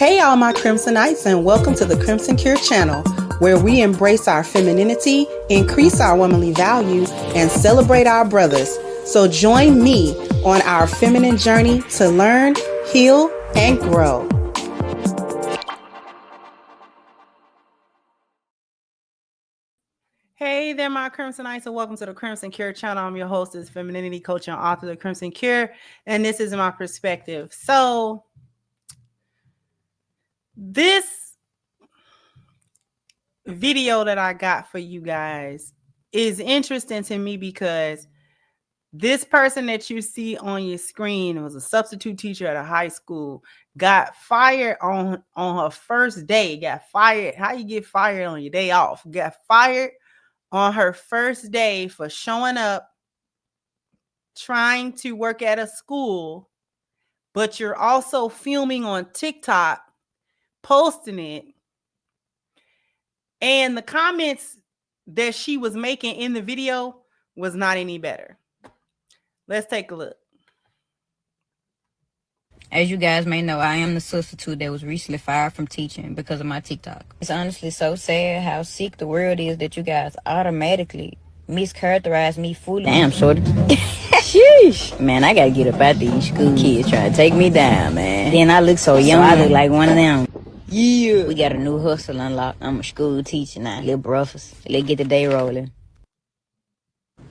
Hey, all my Crimsonites, and welcome to the Crimson Cure channel, where we embrace our femininity, increase our womanly value, and celebrate our brothers. So join me on our feminine journey to learn, heal, and grow. Hey there, my Crimsonites, and welcome to the Crimson Cure channel. I'm your hostess, femininity coach and author of the Crimson Cure, and this is my perspective. So this video that I got for you guys is interesting to me because this person that you see on your screen was a substitute teacher at a high school, got fired on her first day, got fired. How you get fired on your day off? Got fired on her first day for showing up, trying to work at a school, but you're also filming on TikTok, posting it. And the comments that she was making in the video was not any better. Let's take a look. As you guys may know, I am the substitute that was recently fired from teaching because of my TikTok. It's honestly so sad how sick the world is that you guys automatically mischaracterize me fully. Damn, shorty. Sheesh. Man, I gotta get up out these school kids trying to take me down, man. Then I look so young. I look like one of them. Yeah. We got a new hustle unlocked. I'm a school teacher now. Little brothers. Let's get the day rolling.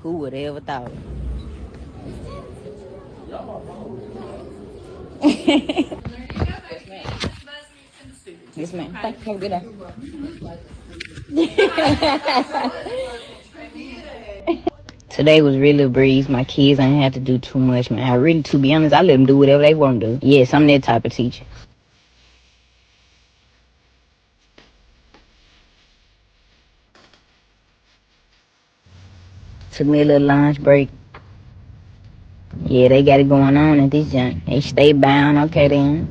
Who would have ever thought? Yes, ma'am. Thank you. Have a good day. Today was really a breeze. My kids ain't had to do too much, man. I really, to be honest, I let them do whatever they want to do. Yes, I'm that type of teacher. Took me a little lunch break. Yeah, they got it going on at this junk. They stay bound, okay then.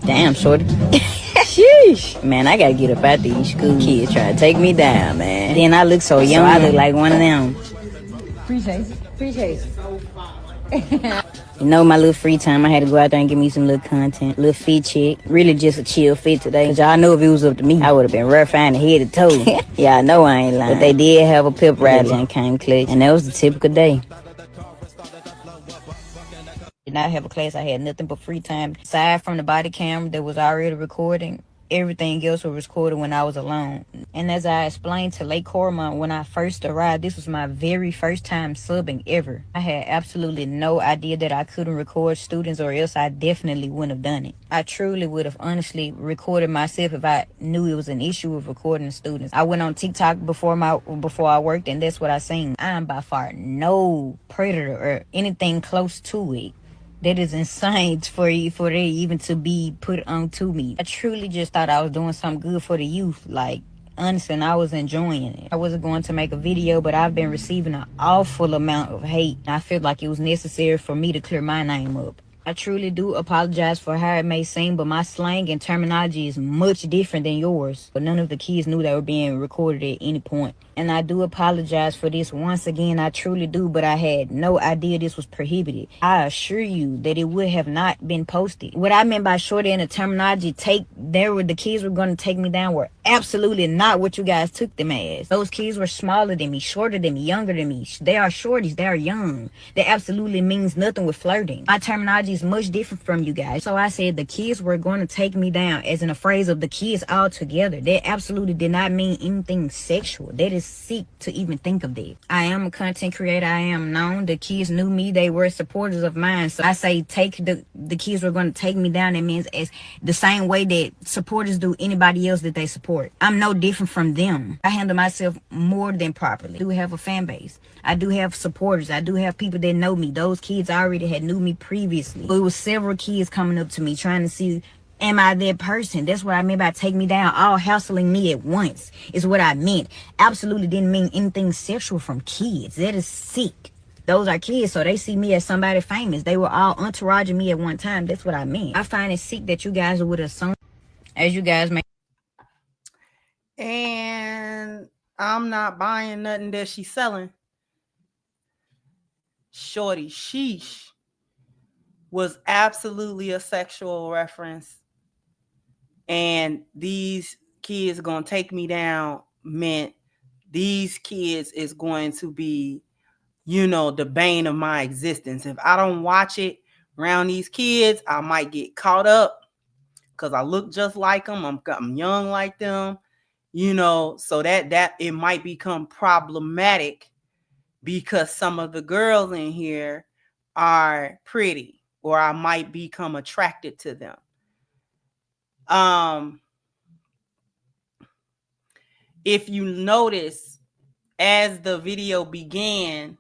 Damn, shorty. Sheesh. Man, I gotta get up out these school kids trying to take me down, man. Then I look so young. I look like one of them. Appreciate it. You know, my little free time, I had to go out there and give me some little content, little fit check. Really just a chill fit today. Cause y'all know if it was up to me, I would have been rough and head to toe. Yeah, I know I ain't lying. But they did have a pep rally and came clutch. And that was the typical day. Did not have a class. I had nothing but free time. Aside from the body camera that was already recording, everything else was recorded when I was alone. And as I explained to Lake Cormont when I first arrived, this was my very first time subbing ever. I had absolutely no idea that I couldn't record students, or else I definitely wouldn't have done it. I truly would have honestly recorded myself if I knew it was an issue with recording students. I went on TikTok before I worked, and that's what I seen. I am by far no predator or anything close to it. That is insane for it even to be put onto me. I truly just thought I was doing something good for the youth. Like, honestly, and I was enjoying it. I wasn't going to make a video, but I've been receiving an awful amount of hate. I feel like it was necessary for me to clear my name up. I truly do apologize for how it may seem, but my slang and terminology is much different than yours. But none of the kids knew they were being recorded at any point. And I do apologize for this once again, I truly do, but I had no idea this was prohibited. I assure you that it would have not been posted. What I meant by shorty in the terminology, the kids were going to take me down were absolutely not what you guys took them as. Those kids were smaller than me, shorter than me, younger than me. They are shorties, they are young. That absolutely means nothing with flirting. My terminology is much different from you guys. So I said the kids were going to take me down, as in a phrase of the kids all together. That absolutely did not mean anything sexual. That is sick to even think of that. I am a content creator. I am known. The kids knew me. They were supporters of mine. So I say the kids were going to take me down. It means as the same way that supporters do anybody else that they support. I'm no different from them. I handle myself more than properly. I do have a fan base. I do have supporters. I do have people that know me. Those kids already had knew me previously. It was several kids coming up to me trying to see, am I that person? That's what I meant by take me down. All hassling me at once is what I meant. Absolutely didn't mean anything sexual from kids. That is sick. Those are kids, so they see me as somebody famous. They were all entouraging me at one time. That's what I meant. I find it sick that you guys would assume, as you guys may. And I'm not buying nothing that she's selling. Shorty, sheesh. was absolutely a sexual reference, and these kids gonna take me down meant these kids is going to be, the bane of my existence. If I don't watch it around these kids, I might get caught up because I look just like them. I'm young like them, so that it might become problematic because some of the girls in here are pretty, or I might become attracted to them. If you notice, as the video began,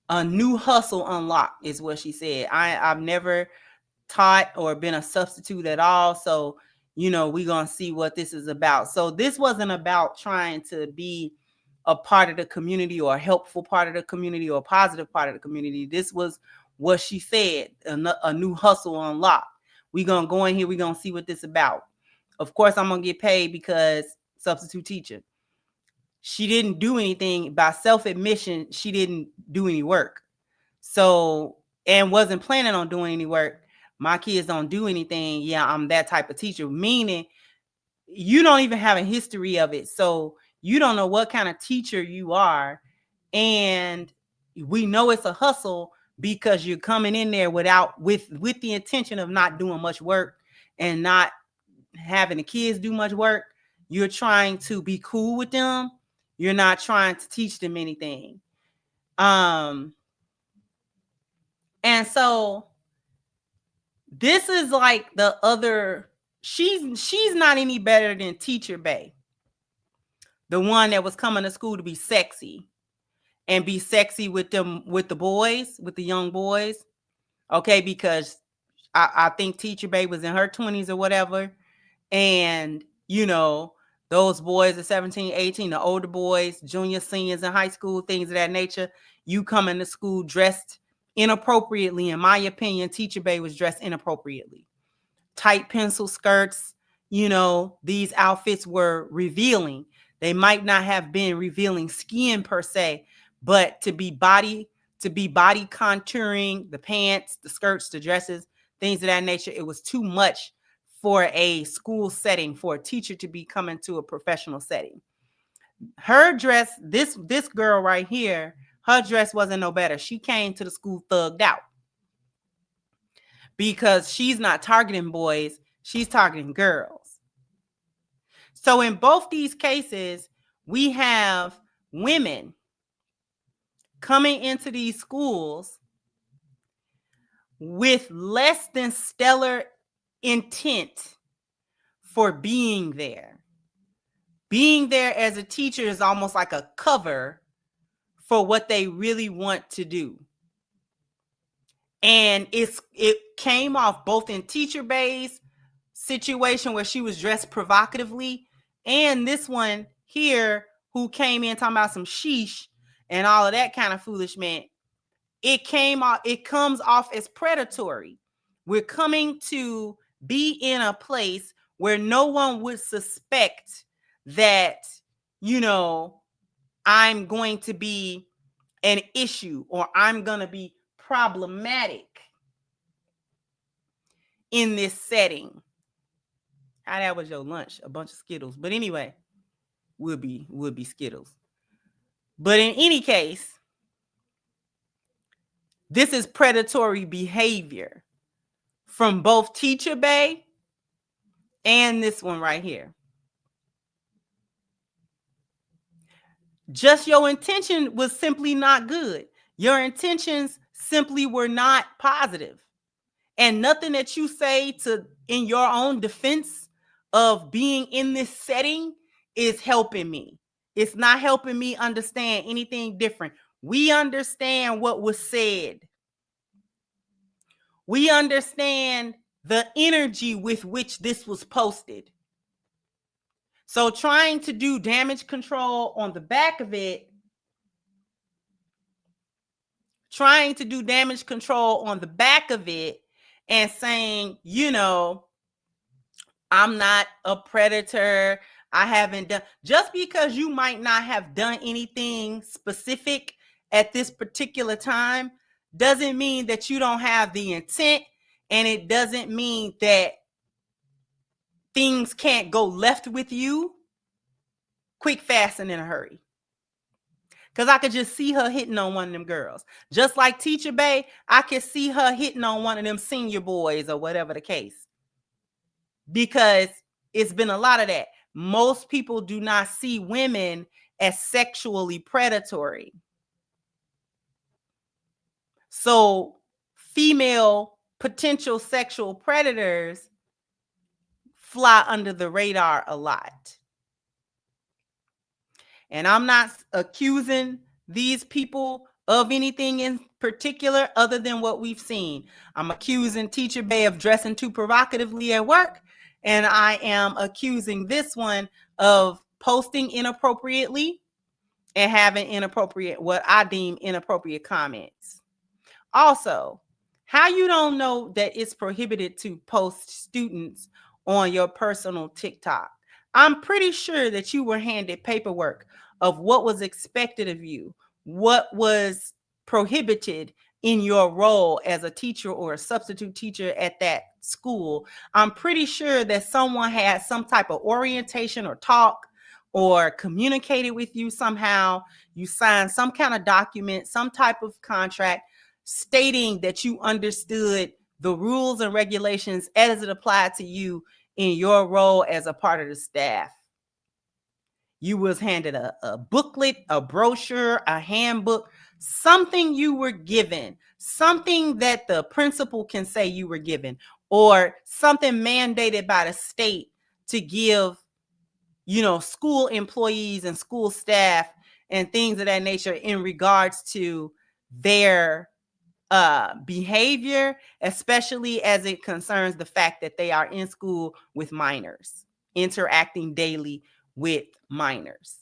a new hustle unlocked is what she said. I've never taught or been a substitute at all, so we're gonna see what this is about. So this wasn't about trying to be a part of the community or a helpful part of the community or a positive part of the community. This was what she said, a new hustle unlocked. We're gonna go in here, we're gonna see what this about. Of course, I'm gonna get paid because substitute teacher. She didn't do anything. By self-admission, she didn't do any work. So, and wasn't planning on doing any work. My kids don't do anything. Yeah, I'm that type of teacher, meaning you don't even have a history of it. So you don't know what kind of teacher you are. And we know it's a hustle because you're coming in there with the intention of not doing much work and not having the kids do much work. You're trying to be cool with them. You're not trying to teach them anything. And so this is like the other, she's not any better than Teacher Bay, the one that was coming to school to be sexy and be sexy with them, with the boys, with the young boys. Okay, because I think Teacher Bay was in her 20s or whatever. And, those boys are 17, 18, the older boys, junior, seniors in high school, things of that nature. You come into school dressed inappropriately. In my opinion, Teacher Bay was dressed inappropriately. Tight pencil skirts, these outfits were revealing. They might not have been revealing skin per se, but to be body contouring, the pants, the skirts, the dresses, things of that nature, it was too much for a school setting, for a teacher to be coming to a professional setting. Her dress, this girl right here, her dress wasn't no better. She came to the school thugged out because she's not targeting boys, she's targeting girls. So in both these cases, we have women coming into these schools with less than stellar intent for being there. Being there as a teacher is almost like a cover for what they really want to do. And it came off both in Teacher Bay's situation where she was dressed provocatively, and this one here who came in talking about some sheesh and all of that kind of foolishness. It comes off as predatory. We're coming to be in a place where no one would suspect that, I'm going to be an issue or I'm going to be problematic in this setting. How that was your lunch? A bunch of Skittles. But anyway, would be Skittles. But in any case, this is predatory behavior from both Teacher Bay and this one right here. Just your intention was simply not good. Your intentions simply were not positive. And nothing that you say in your own defense of being in this setting is helping me. It's not helping me understand anything different. We understand what was said. We understand the energy with which this was posted. So trying to do damage control on the back of it, and saying, I'm not a predator. I haven't done, just because you might not have done anything specific at this particular time doesn't mean that you don't have the intent, and it doesn't mean that things can't go left with you quick, fast, and in a hurry. Because I could just see her hitting on one of them girls. Just like Teacher Bay, I could see her hitting on one of them senior boys or whatever the case. Because it's been a lot of that. Most people do not see women as sexually predatory. So female potential sexual predators fly under the radar a lot. And I'm not accusing these people of anything in particular other than what we've seen. I'm accusing Teacher Bay of dressing too provocatively at work. And I am accusing this one of posting inappropriately and having inappropriate, what I deem inappropriate comments. Also, how you don't know that it's prohibited to post students on your personal TikTok? I'm pretty sure that you were handed paperwork of what was expected of you, what was prohibited in your role as a teacher or a substitute teacher at that school. I'm pretty sure that someone had some type of orientation or talk or communicated with you somehow. You signed some kind of document, some type of contract stating that you understood the rules and regulations as it applied to you in your role as a part of the staff. You was handed a booklet, a brochure, a handbook, something you were given, something that the principal can say you were given, or something mandated by the state to give, school employees and school staff and things of that nature in regards to their behavior, especially as it concerns the fact that they are in school with minors, interacting daily with minors.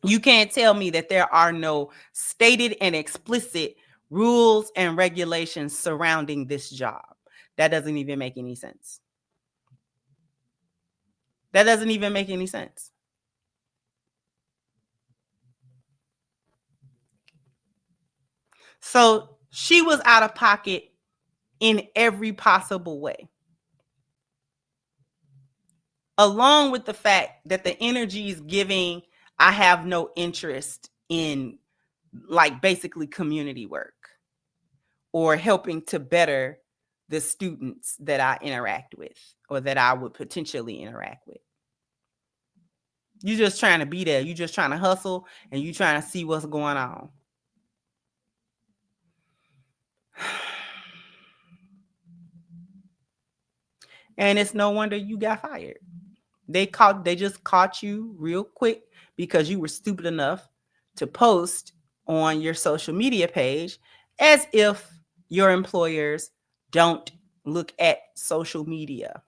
You can't tell me that there are no stated and explicit rules and regulations surrounding this job. That doesn't even make any sense. That doesn't even make any sense. So she was out of pocket in every possible way. Along with the fact that the energy is giving, I have no interest in, like, basically community work or helping to better the students that I interact with or that I would potentially interact with. You're just trying to be there. You're just trying to hustle and you're trying to see what's going on. And it's no wonder you got fired. They just caught you real quick because you were stupid enough to post on your social media page as if your employers don't look at social media.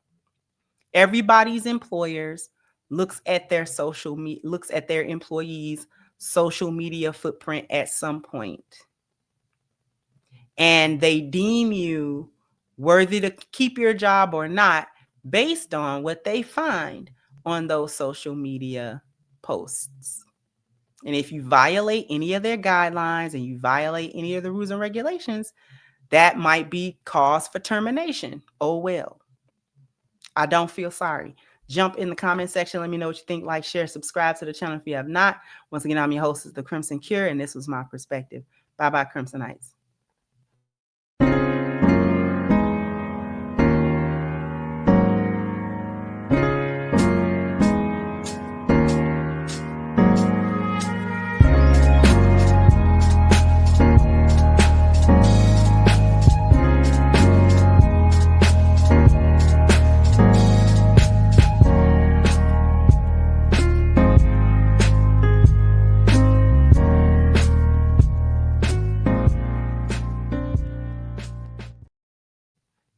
Everybody's employers looks at their employees' social media footprint at some point. And they deem you worthy to keep your job or not based on what they find on those social media posts. And if you violate any of their guidelines and you violate any of the rules and regulations, that might be cause for termination. Oh, well. I don't feel sorry. Jump in the comment section. Let me know what you think. Like, share, subscribe to the channel if you have not. Once again, I'm your host, The Crimson Cure, and this was my perspective. Bye-bye, Crimsonites.